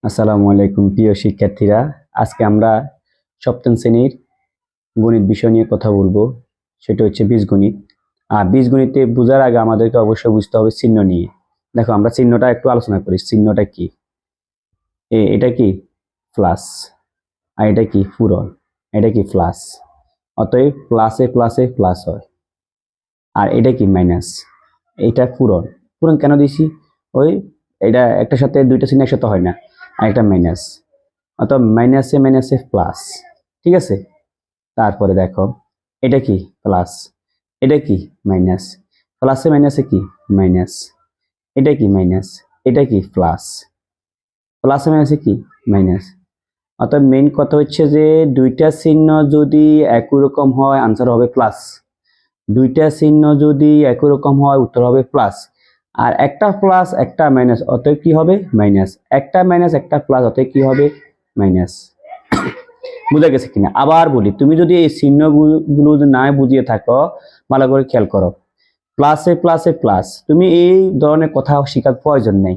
আসসালামু আলাইকুম প্রিয় শিক্ষার্থীরা। আজকে আমরা সপ্তম শ্রেণীর গণিত বিষয় নিয়ে কথা বলবো। সেটা হচ্ছে বীজগণিত। আর বীজগণিতে বোঝার আগে আমাদেরকে অবশ্যই বুঝতে হবে চিহ্ন নিয়ে। দেখো, আমরা চিহ্নটা একটু আলোচনা করি। চিহ্নটা কি? এটা কি প্লাস, আর এটা কি পূরণ, এটা কি প্লাস। অতএব প্লাসে প্লাসে প্লাস হয়। আর এটা কি মাইনাস, এটা পূরণ। পূরণ কেন দিছি? ওই এটা একটার সাথে দুইটা চিহ্ন একসাথে হয় না, আর একটা মাইনাস। অর্থাৎ মাইনাসে মাইনাসে প্লাস। ঠিক আছে। তারপরে দেখো, এটা কি প্লাস, এটা কি মাইনাস, প্লাসে মাইনাসে কি মাইনাস, এটা কি মাইনাস, এটা কি প্লাস, প্লাসে মাইনাসে কি মাইনাস। অর্থাৎ মেইন কথা হচ্ছে যে দুইটা চিহ্ন যদি একই রকম হয় আনসার হবে প্লাস। দুইটা চিহ্ন যদি একই রকম হয় উত্তর হবে প্লাস। আর একটা প্লাস একটা মাইনাস অতএব কি হবে মাইনাস। একটা মাইনাস একটা প্লাস অতএব কি হবে মাইনাস। বুঝা গেছে কিনা? আবার বলি, তুমি যদি এই চিহ্নগুলো না বুঝিয়ে থাকো, ভালো করে খেয়াল করো। প্লাসে প্লাসে প্লাস, তুমি এই ধরনের কথা শেখার প্রয়োজন নেই।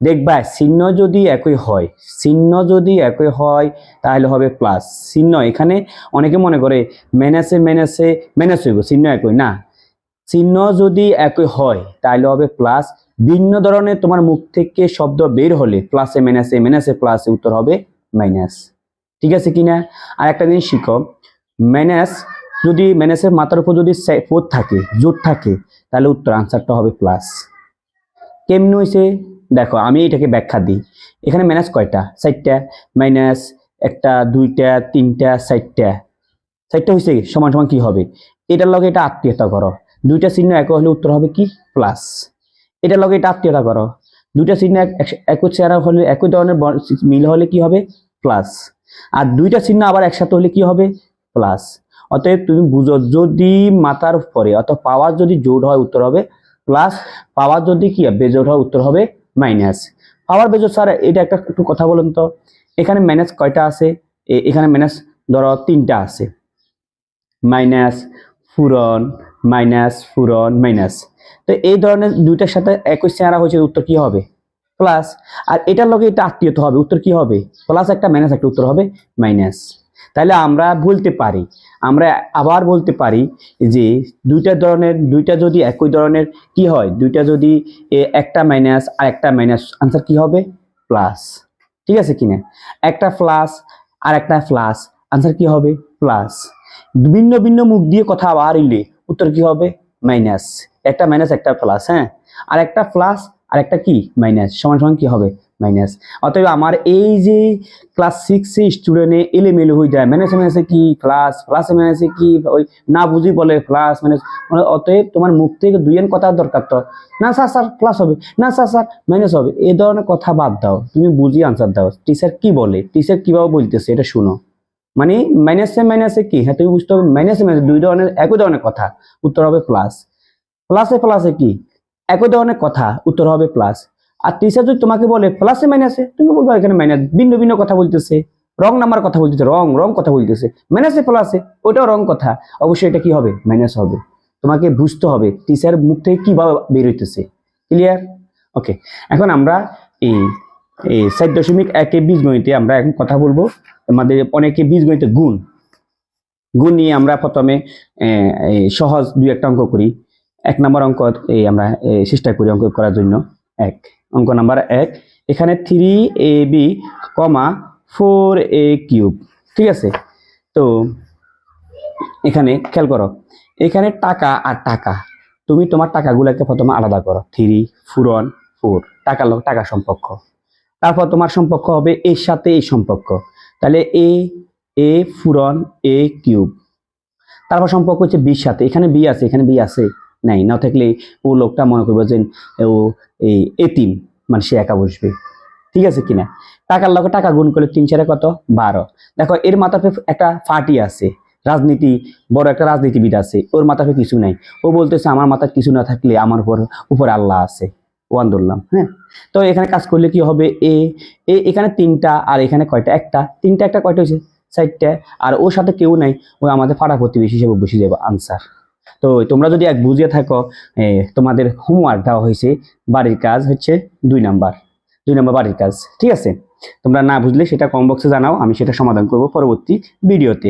দেখবা চিহ্ন যদি একই হয়, চিহ্ন যদি একই হয় তাহলে হবে প্লাস। চিহ্ন এখানে অনেকে মনে করে মাইনাসে মাইনাসে মাইনাস হইব, চিহ্ন একই না। চিহ্ন যদি একই হয় তাহলে হবে প্লাস। ভিন্ন ধরনের তোমার মুখ থেকে শব্দ বের হলে প্লাসে মাইনাসে মাইনাসে প্লাসে উত্তর হবে মাইনাস। ঠিক আছে কিনা? আর একটা জিনিস শিখো, মাইনাস যদি মাইনাসের মাথার উপর যদি পদ থাকে, জোট থাকে, তাহলে উত্তর আনসারটা হবে প্লাস। কেমন হয়েছে দেখো, আমি এটাকে ব্যাখ্যা দিই। এখানে মাইনাস কয়টা? 4টা। মাইনাস একটা, দুইটা, তিনটা, 4টা। 4টা হয়েছে সমান সমান কি হবে? এটার লগে এটা আত্মীয়তা করো। দুইটা চিহ্ন এক হলে উত্তর হবে কি প্লাস। এটার লগে এটা আত্মীয়তা করো। দুইটা চিহ্ন একই চেহারা হলে, একই ধরনের মিল হলে কি হবে প্লাস। আর দুইটা চিহ্ন আবার একসাথে হলে কি হবে প্লাস। অতএব তুমি বুঝো, যদি মাথার পরে অত পাওয়ার যদি জোড় হয় উত্তর হবে প্লাস, পাওয়ার যদি কি বেজোড় হয় উত্তর হবে মাইনাস। পাওয়ার বেজোড় স্যার এটা একটা একটু কথা বলুন তো। এখানে মাইনাস কয়টা আছে? এখানে মাইনাস ধরো 3টা আছে। মাইনাস, পূরণ, মাইনাস, পূরণ, মাইনাস। তো এই ধরনের দুইটার সাথে একই চেহারা হয়েছে, উত্তর কি হবে প্লাস। আর এটার লগে এটা আত্মীয়তা হবে, উত্তর কি হবে প্লাস একটা মাইনাস একটা, উত্তর হবে মাইনাস। তাহলে আমরা বলতে পারি, আমরা আবার বলতে পারি যে দুইটা যদি একই ধরনের কি হয়, দুইটা যদি একটা মাইনাস আর একটা মাইনাস, আনসার কি হবে প্লাস। ঠিক আছে কিনা? একটা প্লাস আর একটা প্লাস, আনসার কি হবে প্লাস। ভিন্ন ভিন্ন মুখ দিয়ে কথা আবার ইলে উত্তর কি হবে মাইনাস। একটা মাইনাস একটা প্লাস, হ্যাঁ, আর একটা প্লাস আর একটা কি মাইনাস, সমান সমান কি হবে মাইনাস। অতএব আমার এই যে ক্লাস 6 স্টুডেন্টে এলোমেলো হয়ে যায়, মাইনাসে মাইনাসে কি প্লাস, প্লাসে মাইনাসে কি, ওই না বুঝি বলে প্লাস মাইনাস। অতএব তোমার মুখ থেকে দুইয়ের কথা দরকার তো, না স্যার স্যার প্লাস হবে, না স্যার স্যার মাইনাস হবে, এই ধরনের কথা বাদ দাও। তুমি বুঝি আনসার দাও। টিচার কি বলে, টিচার কিভাবে বলতেছে এটা শুনো। মানে মাইনাসে মাইনাসে কি, হ্যাঁ তুমি বুঝতে হবে মাইনাসে মাইনাসে দুই ধরনের একই ধরনের কথা, উত্তর হবে প্লাস। প্লাসে প্লাসে কি একই ধরনের কথা, উত্তর হবে প্লাস। আর টিচার যদি তোমাকে বলে প্লাসে মাইনাসে, তুমি বলবো এখানে মাইনাস, ভিন্ন ভিন্ন কথা বলতেছে, রং নাম্বার কথা বলতেছে, রং রং কথা বলতেছে। মাইনাসে প্লাসে ওটাও রং কথা, অবশ্যই এটা কি হবে মাইনাস হবে। তোমাকে বুঝতে হবে টিচার মুখ থেকে কিভাবে বের হইতেছে। ক্লিয়ার? ওকে, এখন আমরা এই 4.1 বীজগণিতে আমরা এখন কথা বলবো। আমাদের অনেকে বীজগণিতে গুণ গুণ নিয়ে আমরা প্রথমে সহজ দুই একটা অঙ্ক করি। 1 নম্বর অঙ্ক আমরা চেষ্টা করি অঙ্ক করার জন্য। অঙ্ক নাম্বার 1, এখানে 3ab, 4a কিউব। ঠিক আছে। তো এখানে খেয়াল করো, এখানে টাকা আর টাকা, তুমি তোমার টাকাগুলোকে প্রথমে আলাদা করো। 3 পূরণ 4, টাকার লোক টাকা সম্পর্ক। তারপর তোমার সম্পর্ক হবে এর সাথে এই সম্পর্ক, তাহলে এ পূরণ এ কিউব। তারপর সম্পর্ক হচ্ছে বির সাথে, এখানে বি আছে এখানে বি আছে নাই, না থাকলে ও লোকটা মনে করবে যে ও এই এতিম, মানে সে একা বসবে। ঠিক আছে কিনা? টাকার লগে টাকা গুণ করলে 3 4 কত 12। দেখো এর মাথাতে একটা পার্টি আছে, রাজনীতি, বড় একটা রাজনীতিবিদ আছে, ওর মাথাতে কিছু নাই। ও বলতেছে আমার মাথায় কিছু না থাকলে আমার উপরে আল্লাহ আছে, ওয়ান ধরলাম। হ্যাঁ, তো এখানে কাজ করলে কি হবে, এখানে 3টা আর এখানে কয়টা একটা, 3টা একটা কয়টা হয়েছে 4টা। আর ওর সাথে কেউ নাই, ও আমাদের পাড়া প্রতিবেশী হিসেবে বসে যাবে আনসার। তো তোমরা যদি এক বুঝিয়ে থাকো, তোমাদের হোমওয়ার্ক দেওয়া হয়েছে, বাড়ির কাজ হচ্ছে 2 নাম্বার বাড়ির কাজ। ঠিক আছে। তোমরা না বুঝলে সেটা কমেন্ট বক্সে জানাও, আমি সেটা সমাধান করব পরবর্তী ভিডিওতে।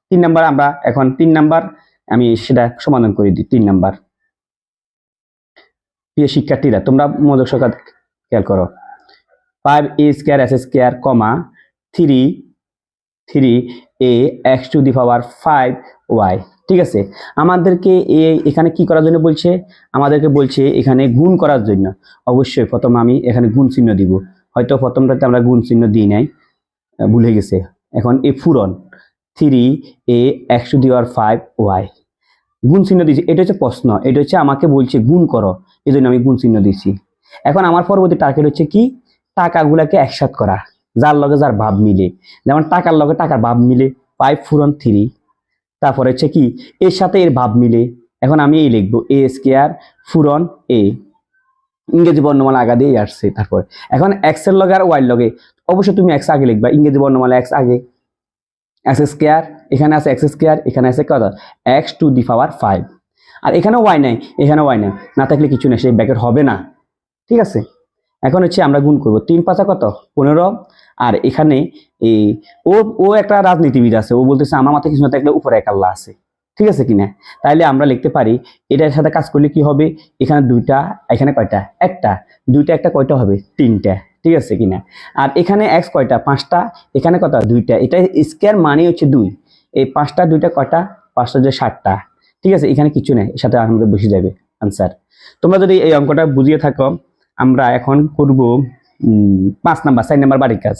3 নাম্বার আমরা এখন 3 নাম্বার আমি সেটা সমাধান করে দিই। 3 নাম্বার, প্রিয় শিক্ষার্থীরা তোমরা মনোযোগ সহকারে খেয়াল করো। 5a square s square, 3a x to the power 5y। ঠিক আছে, আমাদেরকে এখানে কি করার জন্য বলছে? আমাদেরকে বলছে এখানে গুণ করার জন্য। অবশ্যই প্রথম আমি এখানে গুণ চিহ্ন দিব, হয়তো প্রথমটাতে আমরা গুণ চিহ্ন দিই নাই, ভুলে গেছে। এখন এই পূরণ 3a x to the power 5y, গুণ চিহ্ন দিয়েছি। এটা হচ্ছে প্রশ্ন, এটা হচ্ছে আমাকে বলছে গুণ করো, এই জন্য আমি গুণ চিহ্ন দিয়েছি। এখন আমার পরবর্তী টার্গেট হচ্ছে কি? টাকাগুলাকে একসাথ করা, যার লগে যার ভাব মিলে। যেমন টাকার লগে টাকার ভাব মিলে 5 পূরণ 3, তারপরে হচ্ছে কি এর সাথে এর ভাব মিলে। এখন আমি এই লিখবো a স্কয়ার পূরণ a, ইংরেজি বর্ণমালা আগা দিয়ে আসছে। তারপর এখন এক্স এর লগে আর ওয়াই লগে অবশ্যই তুমি এক্স আগে লিখবা, ইংরেজি বর্ণমালা এক্স আগে। এক্স স্কয়ার, এখানে আছে এক্স স্কয়ার, এখানে আছে কত? X two the power 5। আর এখানে ওয়াই নাই, এখানে ওয়াই নাই, না থাকলে কিছু না, সেই ব্র্যাকেট হবে না। ঠিক আছে, এখন হচ্ছে আমরা গুণ করব 3 5 কত? 15। আর এখানে এই ও একটা রাজনীতিবিদ আছে, ও বলতেছে আমার মাথায় কিছু না থাকলে উপরে এক আল্লাহ আছে। ঠিক আছে কিনা? তাইলে আমরা লিখতে পারি এটার সাথে কাজ করলে কি হবে? এখানে দুইটা, এখানে কয়টা? একটা। দুইটা একটা কয়টা হবে? 3টা। ঠিক আছে কিনা? আর এখানে এক্স কয়টা? 5টা। এখানে কত? 2টা। এটা স্কয়ার মানে হচ্ছে 2। এই 5টা 2টা কয়টা? 5টা যে 7টা। ঠিক আছে, এখানে কিছু নেই, এর সাথে আমাদের বসে যাবে আনসার। তোমরা যদি এই অঙ্কটা বুঝিয়ে থাকো, আমরা এখন করব 5 নাম্বার 4 নাম্বার বাড়ির কাজ।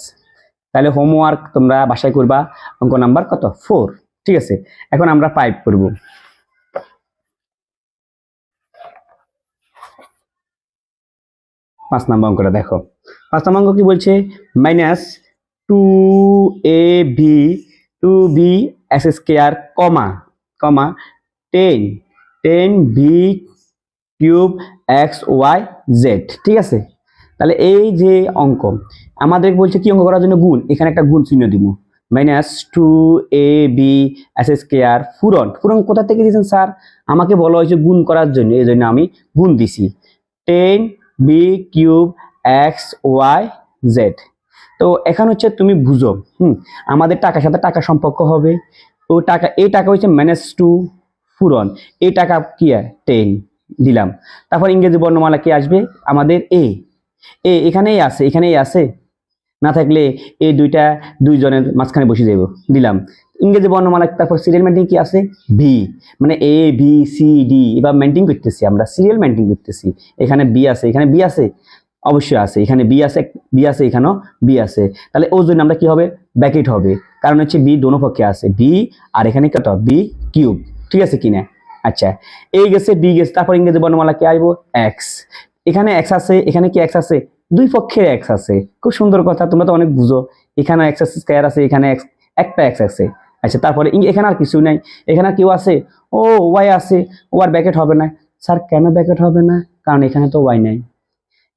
তাহলে হোমওয়ার্ক তোমরা বাসায় করবা, অঙ্ক নাম্বার কত? 4। ঠিক আছে, এখন আমরা 5 করব। 5 নাম্বার অঙ্কটা দেখো। 5 নাম্বার অঙ্ক কি বলছে? -2ab 2b s স্কয়ার, কমা 10b cube x y z। ঠিক আছে, তাহলে এই যে অঙ্ক আমাদের বলছে কি অঙ্ক করার জন্য? গুণ। এখানে একটা গুণ চিহ্ন দিব, -2ab s স্কয়ার পূরণ কোথা থেকে দিয়েছেন স্যার? আমাকে বলা হয়েছে গুণ করার জন্য, এই জন্য আমি গুণ দিছি 10b cube x y z। তো এখন হচ্ছে তুমি বুঝো, আমাদের টাকার সাথে টাকা সম্পর্ক হবে। ও টাকা, এই টাকা হচ্ছে -2 পূরণ এই টাকা কি? 10 দিলাম। তারপর ইংরেজি বর্ণমালা কি আসবে? আমাদের এ এখানেই আছে, এখানেই আছে, না থাকলে এই দুইজনের মাঝখানে বসে যাব, দিলাম। ইংরেজি বর্ণমালা, তারপর সিরিয়াল মেন্টিং কি আছে? ভি, মানে এ বি সি ডি। এবার মেন্টিং করতেছি, আমরা সিরিয়াল মেন্টিং করতেছি। এখানে বি আছে, এখানে বি আছে, অবশ্যই আছে, এখানে বি আছে, এখানেও বি আছে। তাহলে ওই জন্য আমরা কি হবে? ব্র্যাকেট হবে, কারণ হচ্ছে বি দোনো পক্ষে আছে, বি আর এখানে কত? B cube. ঠিক আছে কিনা? আচ্ছা, এই গেছে বি গেছে, তারপর ইংরেজি বর্ণমালা কি আসবো? এক্স। এখানে এক্স আছে, এখানে কি এক্স আছে? দুই পক্ষে এক্স আছে। খুব সুন্দর কথা, তোমরা তো অনেক বুঝো। এখানে এক্স স্কয়ার আছে, এখানে একটা এক্স আছে। আচ্ছা, তারপরে এখানে আর কিছু নাই, এখানে আর কেউ আছে? ও ওয়াই আছে, ও আর ব্র্যাকেট হবে না। স্যার কেন ব্র্যাকেট হবে না? কারণ এখানে তো ওয়াই নাই,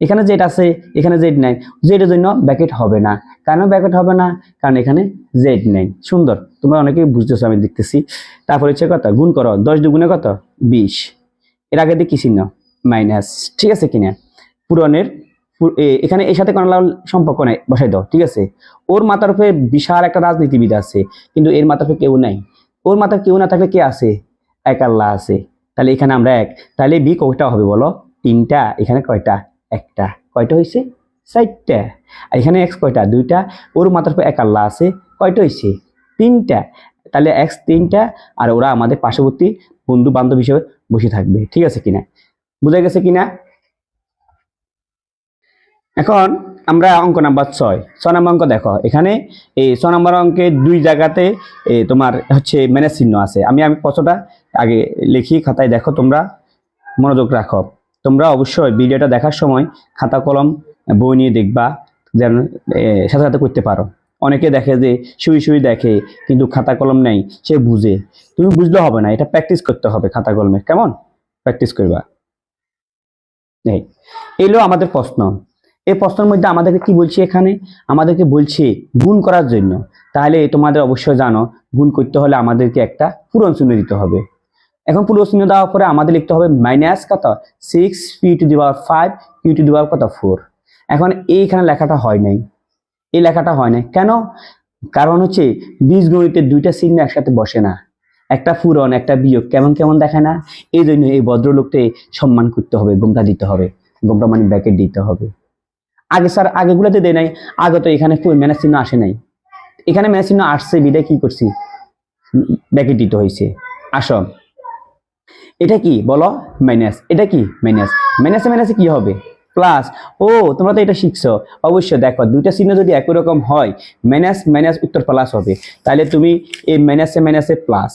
এখানে জেড আছে, এখানে জেড নাই, জেডের জন্য ব্র্যাকেট হবে না। কেন ব্র্যাকেট হবে না? কারণ এখানে জেড নেই। সুন্দর, তোমরা অনেকেই বুঝতেছো, আমি দেখতেছি। তারপর হচ্ছে কত? গুণ করো, 10 দুগুণে কত? 20। এর আগে দিয়ে কি চিহ্ন? মাইনাস। ঠিক আছে কিনা? পূরণের এখানে এর সাথে কোনো সম্পর্ক নাই, বসাই দাও। ঠিক আছে, ওর মাথার উপরে বিশাল একটা রাজনীতিবিদ আছে, কিন্তু এর মাথার উপরে কেউ নাই। ওর মাথায় কেউ না থাকলে কে আছে? এক আল্লাহ আছে। তাহলে এখানে আমরা এক, তাহলে বি কয়টা হবে বলো? 3টা। এখানে কয়টা? একটা। কয়টা হয়েছে? 4টা। আর এখানে এক্স কয়টা? 2টা। ওর মাথার উপরে এক আল্লাহ আছে, কয়টা হয়েছে? 3টা। তাহলে এক্স 3টা, আর ওরা আমাদের পার্শ্ববর্তী বন্ধু বান্ধব হিসেবে বসে থাকবে। ঠিক আছে কিনা? বুঝা গেছে কিনা? এখন আমরা অঙ্ক নাম্বার 6 নম্বর অঙ্ক দেখো। এখানে এই 6 নম্বর অঙ্কে 2 জায়গাতে তোমার হচ্ছে মাইনাস চিহ্ন আছে। আমি প্রশ্নটা আগে লিখি, খাতায় দেখো, তোমরা মনোযোগ রাখো। তোমরা অবশ্যই ভিডিওটা দেখার সময় খাতা কলম বই নিয়ে দেখবা, যেন সাথে সাথে করতে পারো। অনেকে দেখে যে শুই দেখে, কিন্তু খাতা কলম নেই, সে বুঝে। তুমি বুঝলে হবে না, এটা প্র্যাকটিস করতে হবে খাতা কলমে। কেমন? প্র্যাকটিস করবা। এলো আমাদের প্রশ্ন। এই প্রশ্নের মধ্যে আমাদেরকে কি বলছে? এখানে আমাদেরকে বলছে গুণ করার জন্য। তাহলে তোমাদের অবশ্যই জানো, গুণ করতে হলে আমাদেরকে একটা পূরণ চিহ্ন দিতে হবে। এখন পূরণ চিহ্ন দেওয়ার পরে আমাদের লিখতে হবে মাইনাস কত? 6p to the power 5 q to the power কত? 4। এখন এইখানে লেখাটা হয় নাই, এই লেখাটা হয় না কেন? কারণ হচ্ছে বীজগণিতে দুইটা চিহ্ন একসাথে বসে না, একটা পূরণ একটা বিয়োগ কেমন কেমন দেখায় না। এই জন্য এই ভদ্রলোককে সম্মান করতে হবে, গোমটা দিতে হবে, গোমটা মানে ব্যাকেট দিতে হবে। আগে স্যার আগেগুলোতে দেয় নাই, আগে তো এখানে ম্যানের চিহ্ন আসে নাই, এখানে ম্যানের চিহ্ন আসছে বিদায় কি করছি, ব্যাকেট দিতে হয়েছে। আসো, এটা কি বলো? মাইনাস। এটা কি? মাইনাস। মাইনাসে মাইনাসে কি হবে? প্লাস। ও তোমরা তো এটা শিখছো। অবশ্যই দেখো দুইটা চিহ্ন যদি একই রকম হয়, মাইনাস মাইনাস উত্তর প্লাস হবে, তাহলে তুমি এই মাইনাসে মাইনাসে প্লাস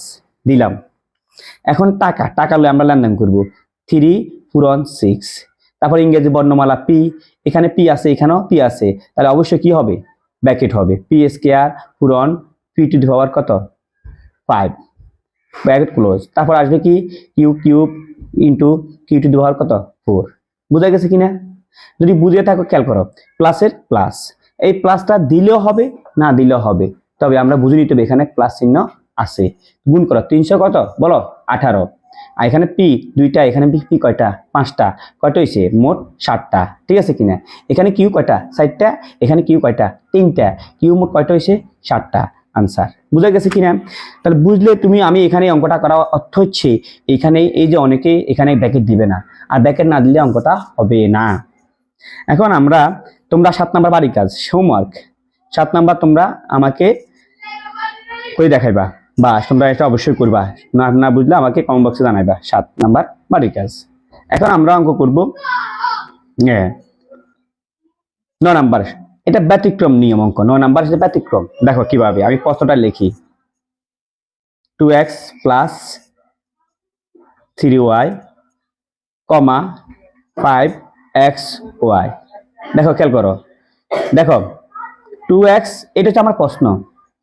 দিলাম। এখন টাকা, টাকা লয়ে আমরা লেনদেন করব। 3 পূরণ 6, তারপর ইংরেজি বর্ণমালা পি, এখানে পি আছে এখানেও পি আছে, তাহলে অবশ্যই কি হবে? ব্র্যাকেট হবে। পি স্কয়ার পূরণ পি টু দি পাওয়ার কত? 5, ব্র্যাকেট ক্লোজ। তারপর আসবে কি? Q cube into Q to the power কত? 4। বুঝা গেছে কিনা? যদি বুঝে থাকো খেয়াল করো, প্লাসের প্লাস, এই প্লাসটা দিলেও হবে না দিলেও হবে, তবে আমরা বুঝে নিতে হবে এখানে প্লাস চিহ্ন আছে। গুণ করো 300 কত বলো? 18। আর এখানে পি দুইটা, এখানে পি কয়টা? 5টা। কয়টা হয়েছে? মোট 7টা। ঠিক আছে কিনা? এখানে কিউ কয়টা? 4টা। এখানে কিউ কয়টা? 3টা। কিউ মোট কয়টা হয়েছে? 7টা। আনসার। বুঝা গেছে কিনা? তাহলে বুঝলে তুমি, আমি এখানে অঙ্কটা করা অর্থ হচ্ছে এখানে এই যে অনেকে এখানে ব্র্যাকেট দিবে না, আর ব্র্যাকেট না দিলে অঙ্কটা হবে না। এখন আমরা, তোমরা 7 নাম্বার বাড়ির কাজ হোমওয়ার্ক, 7 নাম্বার তোমরা আমাকে করে দেখাইবা, বা তোমরা এটা অবশ্যই করবা, না না বুঝলে আমাকে কমেন্ট বক্সে জানাইবা। 7 নাম্বার বাড়ির কাজ। এখন আমরা অঙ্ক করব 9 নাম্বার। এটা ব্যতিক্রম নিয়ম অঙ্ক, 9 নাম্বার সেটা ব্যতিক্রম। দেখো কিভাবে, আমি প্রশ্নটা লিখি। 2x প্লাস 3y কমা 5xy। দেখো খেয়াল করো, দেখো 2x, এটা হচ্ছে আমার প্রশ্ন।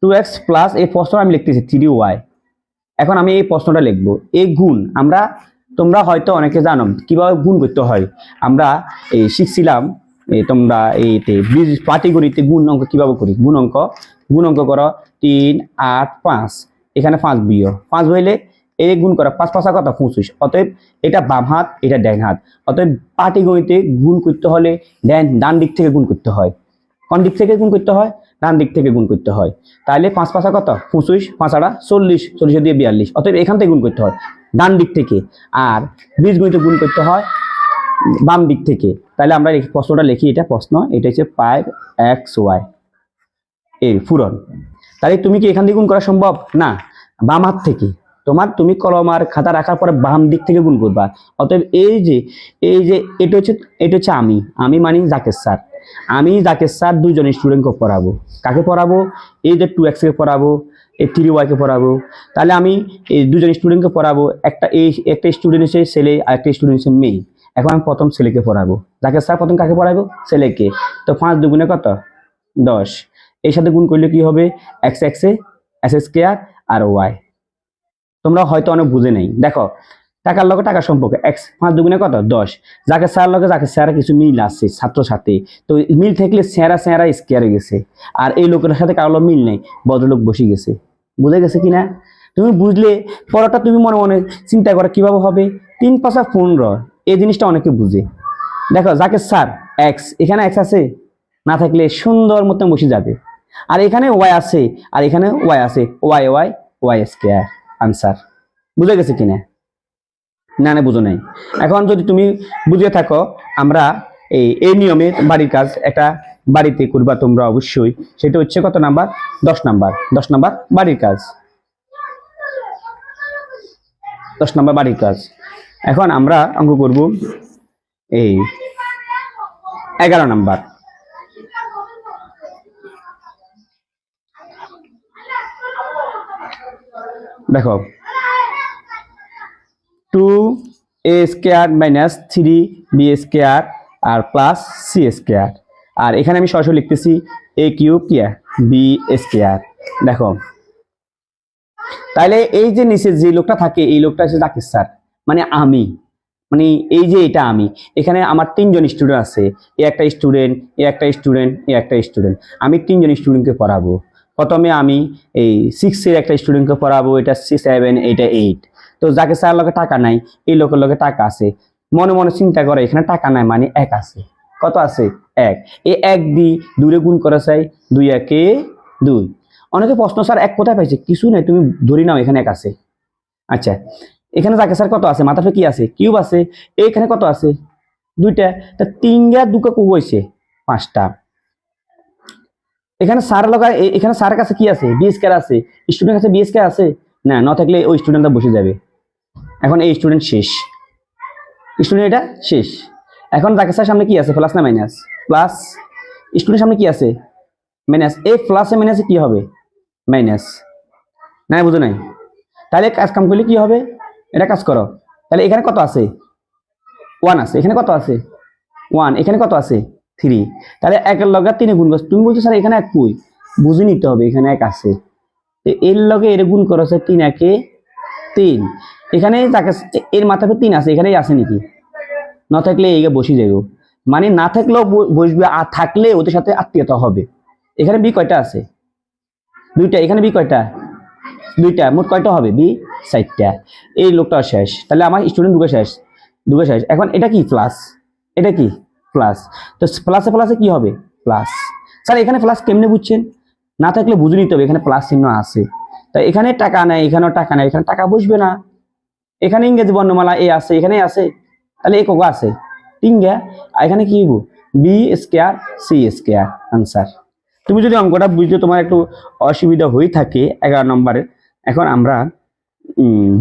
2x প্লাস এই প্রশ্ন আমি লিখতেছি 3y। এখন আমি এই প্রশ্নটা লিখবো, এই গুণ আমরা, তোমরা হয়তো অনেকে জানো কিভাবে গুণ করতে হয়। আমরা এই শিখছিলাম, তোমরা এই পাটিগণিতে গুণ অঙ্ক কিভাবে করি। গুণ অঙ্ক করো 3 8 5, এখানে 5 বিয়োগ 5 হইলে এই গুণ করা 5 5 কত? 25। অতএব এটা বাম হাত, এটা ডান হাত। অতএব পাটিগণিতে গুণ করতে হলে ডান দিক থেকে গুণ করতে হয়। কোন দিক থেকে গুণ করতে হয়? ডান দিক থেকে গুণ করতে হয়। তাহলে 5 5 কত? 25, 5 40, 40 দিয়ে 42। অতএব এখান থেকে গুণ করতে হয় ডান দিক থেকে, আর বীজগণিতে গুণ করতে হয় বাম দিক থেকে। তাহলে আমরা এই প্রশ্নটা লিখি, এটা প্রশ্ন, এটা হচ্ছে 5xy এর পূরণ। তাহলে তুমি কি এখান থেকে গুণ করা সম্ভব না? বাম হাত থেকে, তুমি কলম আর খাতা রাখার পরে বাম দিক থেকে গুণ করবা। অতএব এই যে এটা হচ্ছে আমি মানে জাকের স্যার, আমি জাকের স্যার দুইজন স্টুডেন্টকে পড়াবো। কাকে পড়াবো? এই যে 2x কে পড়াবো, এই 3y কে পড়াবো। তাহলে আমি এই দুজন স্টুডেন্টকে পড়াবো, একটা স্টুডেন্ট হচ্ছে ছেলে আর একটা স্টুডেন্ট হচ্ছে মেয়ে। এখন আমি প্রথম ছেলেকে পড়াবো, জাকের স্যার প্রথম কাকে পড়াবো? ছেলেকে। তো 5 দুগুণে কত? 10। এর সাথে গুণ করলে কি হবে? x x এ s স্কয়ার আর y। তোমরা হয়তো অনেক বুঝে নাই। দেখো টাকার লগে টাকার সম্পর্ক, x 5 দুগুণে কত? 10। যাকে স্যার লগে যাকে স্যার কিছু মিল আছে ছাত্র সাথে, তো মিল থাকলে স্যারা স্কয়ারে গেছে, আর এই লোকের সাথে কারো মিল নেই, ভদ্রলোক বসে গেছে। বুঝে গেছে কিনা? তুমি বুঝলে পড়াটা তুমি মনে মনে চিন্তা করো কিভাবে হবে। 3 5 15, এই জিনিসটা অনেকে বুঝে। দেখো যাকে স্যার x, এখানে x আছে, না থাকলে সুন্দর মতো বসে যাবে, আর এখানে y আছে, আর এখানে y আছে, y স্কয়ার। আনসার। বুঝে গেছে কিনা? না না বুঝো নাই। এখন যদি তুমি বুঝে থাকো, আমরা এই নিয়মে বাড়ির কাজ একটা বাড়িতে করবা তোমরা অবশ্যই। সেটা হচ্ছে কত নাম্বার? 10 নাম্বার। 10 নাম্বার বাড়ির কাজ, 10 নাম্বার বাড়ির কাজ। এখন আমরা অঙ্ক করব এই 11 নাম্বার। দেখো 2a square minus 3b square আর প্লাস c স্কয়ার, আর এখানে আমি সরাসরি লিখতেছি a কিউব কি b স্কয়ার। দেখো তাহলে এই যে নিচে যে লোকটা থাকে, এই লোকটা হচ্ছে জাকির স্যার, মানে আমি, মানে এই যে এটা আমি, এখানে আমার 3 জন স্টুডেন্ট আছে, এ একটা স্টুডেন্ট, এ একটা স্টুডেন্ট, এ একটা স্টুডেন্ট। আমি 3 জন স্টুডেন্টকে পড়াবো। প্রথমে আমি এই 6 এর একটা স্টুডেন্টকে পড়াবো, এটা 7, এটা 8। তো যাকে স্যার লগে টাকা নাই, এই লোকের লগে টাকা আছে। মনে মনে চিন্তা করে এখানে টাকা নাই মানে 1 আছে, কত আছে 1, এই 1 দিয়ে 2 রে গুণ করা চাই, 2 একে 2। অনেকে প্রশ্ন স্যার 1 কোথায় পাইছে, কিছু নাই, তুমি ধরি নাও এখানে 1 আছে। আচ্ছা এখানে যাকে স্যার কত আছে, মাথাতে কি আছে, কিউব আছে, এখানে কত আছে 2টা, তা 3 গা 2 কে কো হইছে 5টা। এখানে স্যার লগা এখানে স্যারের কাছে কি আছে, বি স্কয়ার আছে, স্টুডেন্টের কাছে বি স্কয়ার আছে না, না থাকলে ওই স্টুডেন্টটা বসে যাবে। এখন এই স্টুডেন্ট শেষ, স্টুডেন্ট এটা শেষ। এখন যাকে স্যার সামনে কি আছে, প্লাস না মাইনাস, প্লাস, স্টুডেন্ট সামনে কি আছে মাইনাস, এই প্লাসে মাইনাসে কি হবে মাইনাস, না বুঝো নাই, তাহলে কাজ কাম করলে কি হবে, এটা কাজ করো, তাহলে এখানে কত আছে 1 আছে, এখানে কত আছে 1, এখানে কত আছে 3, তাহলে 1 এর লগে 3 গুণ করছ, তুমি বলছো স্যার এখানে 1 কই, বুঝে নিতে হবে এখানে 1 আছে, এর লগে এর গুণ করছে 3 একে 3, এখানে যাকে এর মাথাতে 3 আছে, এখানেই আছে নাকি, না থাকলে এইটা বসে যাবে, মানে না থাকলেও বসবে, আর থাকলে ওদের সাথে আত্মীয়তা হবে। এখানে বি কয়টা আছে 2টা, এখানে বি কয়টা 2টা, মোট কয়টা হবে বি 4টা। এই লোকটা শেষ, তাহলে আমার স্টুডেন্ট ঢুকে শেষ, ঢুকে শেষ। এখন এটা কি প্লাস, এটা কি প্লাস, তো প্লাসে প্লাসে কি হবে প্লাস। স্যার এখানে প্লাস কেমনে বুঝছেন, না থাকলে বুঝে নিতে হবে এখানে প্লাস চিহ্ন আছে, তাই এখানে টাকা নাই, এখানেও টাকা নাই, এখানে টাকা বসবে না, এখানে ইংরেজি বর্ণমালা এ আছে, এখানে আছে, তাহলে এ কোগো আছে 3 গা, আর এখানে কি হইব B square C square answer. তুমি যদি অঙ্কটা বুঝতে তোমার একটু অসুবিধা হয়ে থাকে 11 নম্বরের, এখন আমরা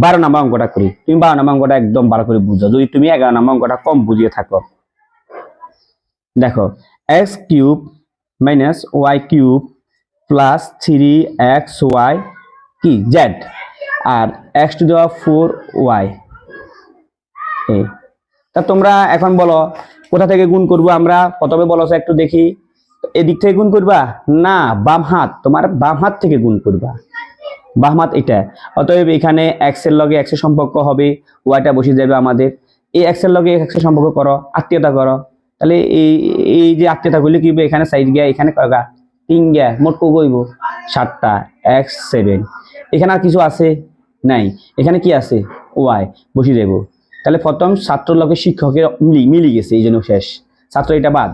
12 নম্বর অঙ্কটা করি। তুমি 12 নম্বর অঙ্কটা একদম ভালো করে বুঝো, যদি তুমি 11 নম্বর অঙ্কটা কম বুঝিয়ে থাকো। দেখো x cube minus y cube plus 3xy কি জেড, আর x to the power 4y। তা তোমরা এখন বলো কোথা থেকে গুণ করবো আমরা, প্রথমে বলো একটু দেখি, এদিক থেকে গুণ করবা না বাম হাত, তোমার বাম হাত থেকে গুণ করবা, বাম হাত এটা, অতএব এখানে x এর লগে x এর সম্পর্ক হবে, ওয়াইটা বসে যাবে আমাদের, এই x এর লগে x এর সম্পর্ক করো, আত্মীয়তা করো, তাহলে এই যে আত্মীয়তা করলে কি হবে, এখানে সাইড গিয়া এখানে কয়গা 3 গিয়া, মোট কো হইব 7টা, x 7, এখানে আর কিছু আছে নাই, এখানে কি আছে y বসে যাব, তাহলে প্রথম ছাত্র লগে শিক্ষকের মিলি গেছে, এই জন্য শেষ, ছাত্র এটা বাদ,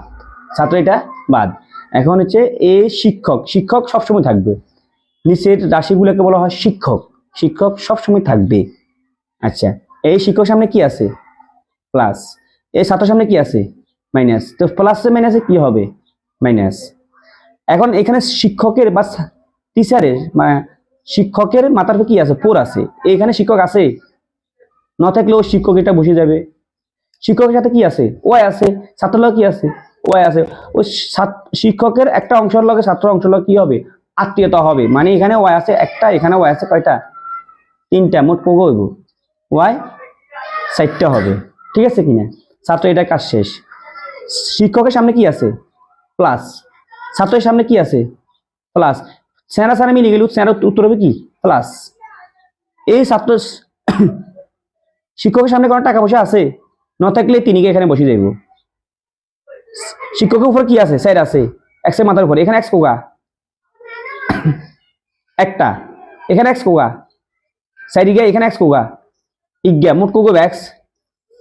ছাত্র এটা বাদ। এখন হচ্ছে এই শিক্ষক, শিক্ষক সবসময় থাকবে, নিচের রাশিগুলোকে বলা হয় শিক্ষক, শিক্ষক সবসময় থাকবে। আচ্ছা এই শিক্ষক সামনে কি আছে প্লাস, এই ছাত্র সামনে কি আছে মাইনাস, তো প্লাসে মাইনাসে কি হবে মাইনাস। এখন এখানে শিক্ষকের বা টিচারের শিক্ষকের মাথার কি আছে 4 আছে, এখানে শিক্ষক আছে না থাকলেও শিক্ষক এটা বসে যাবে, শিক্ষকের সাথে কি আছে ওয়াই আছে, ছাত্রের লগে কি আছে ওয়াই আছে, ওই শিক্ষকের একটা অংশের লগে ছাত্র অংশের লগে কি হবে আত্মীয়তা হবে, মানে এখানে ওয়াই আছে একটা, এখানে ওয়াই আছে কয়টা 3টা, মোট কো হইব ওয়াই 4টা হবে, ঠিক আছে কিনা। ছাত্র এটা কাজ শেষ, শিক্ষকের সামনে কি আছে প্লাস, ছাত্রের সামনে কি আছে প্লাস, স্যারা স্যারা মিলে গেল, স্যারা উত্তর হবে কি প্লাস। এই ছাত্র শিক্ষকের সামনে কোনো টাকা পয়সা আছে না থাকলে তিনিকে এখানে বসে যাইব, শিক্ষকের উপর কি আছে স্যার আছে, x এর মাথার উপর, এখানে x কোগা একটা, এখানে x কোগা সাইড গিয়া, এখানে x কোগা ইজ্ঞা, মোট কোগো x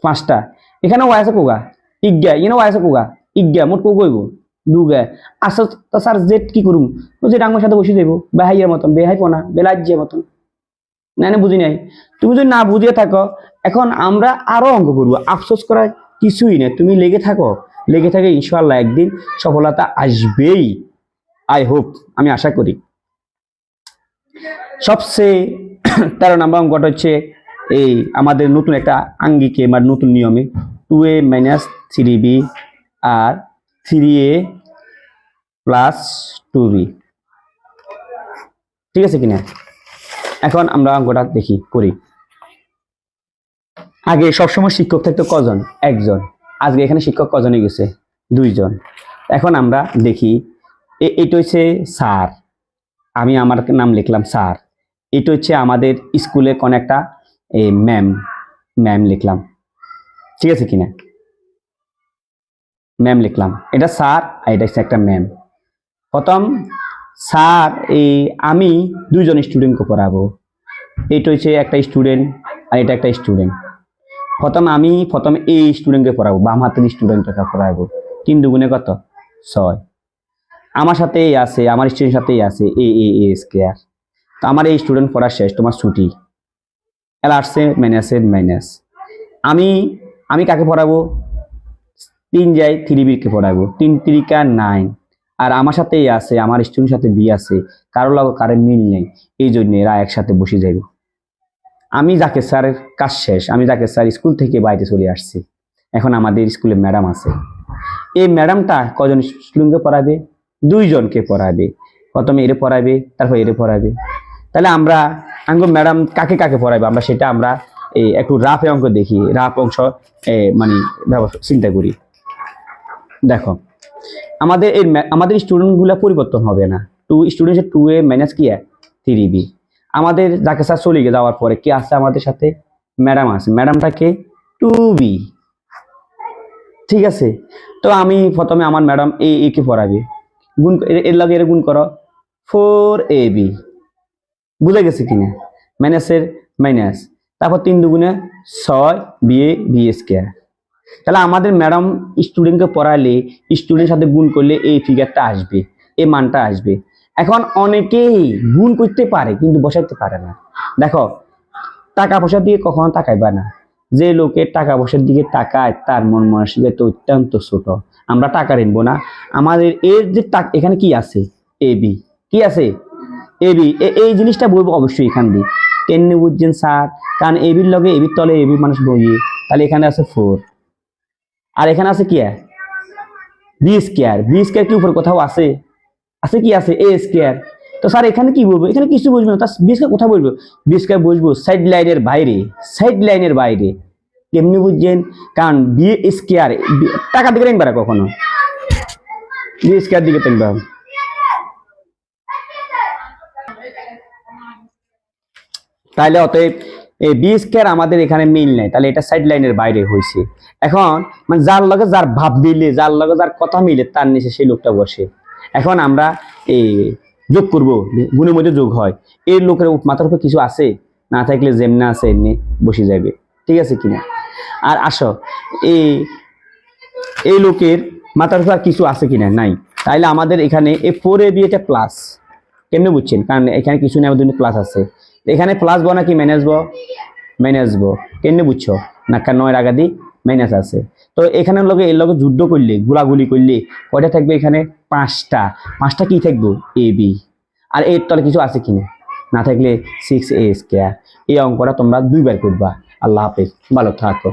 5টা, এখানে y আছে কোগা ইজ্ঞা, এখানে y আছে কোগা ইজ্ঞা, মোট কোগো হইব 2 গা। আচ্ছা স্যার জেড কি করুম, তো যে ডাঙ্গর সাথে বসে যাইব বেহাইয়ের মতন, বেহাইপো না বেলাজ্যের মতন, না না বুঝি নাই, তুমি যদি না বুঝিয়ে থাকো, এখন আমরা আরো অঙ্ক করবো, আফসোস করার কিছুই নেই, তুমি লেগে থাকো, লেগে থাকে, ইনশাআল্লাহ একদিন সফলতা আসবেই, আই হোপ, আমি আশা করি। সবচেয়ে 13 নম্বর অঙ্কটা হচ্ছে এই আমাদের নতুন একটা আঙ্গিকে বা নতুন নিয়মে 2a মাইনাস 3b আর 3a প্লাস 2b, ঠিক আছে কিনা। এখন আমরা অঙ্কটা দেখি করি। আগে সবসময় শিক্ষক থাকতো কজন, একজন, আজকে এখানে শিক্ষক কজনে গেছে 2 জন। এখন আমরা দেখি এটা হচ্ছে স্যার, আমি আমার নাম লিখলাম স্যার, এটা হচ্ছে আমাদের স্কুলে কোন একটা ম্যাম, ম্যাম লিখলাম, ঠিক আছে কিনা, ম্যাম লিখলাম, এটা স্যার আর এটা হচ্ছে একটা ম্যাম। প্রথম স্যার আমি 2 জন স্টুডেন্টকে পড়াবো, এটা হচ্ছে একটা স্টুডেন্ট আর এটা একটা স্টুডেন্ট, প্রথম এই স্টুডেন্টকে পড়াবো, বাম হাতের স্টুডেন্টকে পড়াবো, তিন দুগুণে কত 6। আমার সাথেই আছে, আমার স্টুডেন্ট সাথেই আছে এ স্কয়ার। তো আমার এই স্টুডেন্ট পড়া শেষ, তোমার ছুটি। এলা আসছে মাইনাসের মাইনাস। আমি আমি কাকে পড়াবো? 3 যাই 3b কে পড়াবো, 3 3 9। আর আমার সাথেই আছে, আমার স্টুডেন্ট সাথে বি আছে, কারো লাগে কারো মিল নেই, এই জন্য এরা একসাথে বসে যাইব। আমি জাকের স্যারের কাজ শেষ, আমি জাকের স্যার স্কুল থেকে বাইরে চলে আসছি। এখন আমাদের স্কুলে ম্যাডাম আছে, এই ম্যাডামটা কজন স্টুডেন্টকে পড়াবে? 2 জনকে পড়াবে। প্রথমে এরে পড়াবে, তারপর এরে পড়াবে। তাহলে আমরা ম্যাডাম কাকে কাকে পড়াবে আমরা সেটা আমরা একটু রাফ অঙ্ক দেখি, রাফ অংশ মানে চিন্তা করি। দেখো আমাদের স্টুডেন্ট গুলা পরিবর্তন হবে না। 2 স্টুডেন্টের 2a মাইনাস কি 3b। আমাদের যাকে স্যার চলে যাওয়ার পরে কি আছে আমাদের সাথে? ম্যাডাম আছে, ম্যাডামটাকে 2b। ঠিক আছে, তো আমি প্রথমে আমার ম্যাডাম এ কে পড়াবে, গুণ এর লাগে এর গুণ করো 4ab। বুঝে গেছে কিনা? মাইনাসের মাইনাস, তারপর 3 দুগুণে 6 বি স্কয়ার। তাহলে আমাদের ম্যাডাম স্টুডেন্টকে পড়ালে স্টুডেন্টের সাথে গুণ করলে এই ফিগারটা আসবে, এই মানটা আসবে। এখন অনেকেই গুণ করতে পারে কিন্তু বসাইতে পারে না। দেখো, টাকা পয়সার দিকে কখনো তাকাইবা না। যে লোকের টাকা পয়সার দিকে তাকায় তার মন মানসিকতা অত্যন্ত ছোট। আমরা টাকা ঋণবো না, আমাদের এর যে এখানে কি আছে? A B. কি আছে? A B. এই জিনিসটা বলবো অবশ্যই এখান দিয়ে। কেমনি বুঝছেন স্যার? কারণ এবির লগে এবির তলে এবি মানুষ বইয়ে, তাহলে এখানে আছে 4, আর এখানে আছে কি বি স্কয়ার। বি স্কয়ার কি উপর কোথাও আছে? আছে কি আছে? এ স্কয়ার। তো স্যার এখানে কি বলবো? এখানে কিছু বুঝবো না, তার বি স্কয়ার কোথায় বলবো? বি স্কয়ার বুঝবো সাইড লাইনের বাইরে, সাইড লাইনের বাইরে। কেমনি বুঝছেন? কারণ বি স্কয়ার টাকা দিকে রাখবা না কখনো, বি স্কয়ার দিকে রাখবা। তাহলে অতএব এই বি স্কয়ার আমাদের এখানে মিল নাই, তাহলে এটা সাইড লাইনের বাইরে হয়েছে। এখন মানে যার লগে যার ভাব মিলে, যার লগে যার কথা মিলে তার নিচে সেই লোকটা বসে। এখন আমরা এই যোগ করব, গুণের মধ্যে যোগ হয়। এই লোকের মাথার উপর কিছু আছে, না থাকলে যেমনি আছে এমনি বসে যাবে। ঠিক আছে কিনা? আর আসো এই লোকের মাথার উপর কিছু আছে কিনা? নাই। তাইলে আমাদের এখানে এই 4ab এটা প্লাস। কেমনে বুঝছেন? কারণ এখানে কিছু নেই, আমাদের প্লাস আছে। এখানে প্লাস বো নাকি মাইনাস বো? মাইনাস বো। কেমনে বুঝছো? না কারণ 9 আগা দি মাইনাস আছে। তো এখানে লগে এর লগে যুদ্ধ করলে, গুলাগুলি করলে কয়টা থাকবে? এখানে 5টা। 5টা কি থাকবো? A B. আর এর তলে কিছু আছে কিনা? না থাকলে 6a স্কয়ার। এই অঙ্কটা তোমরা 2 বার করবা। আল্লাহ হাফেজ, ভালো থাকো।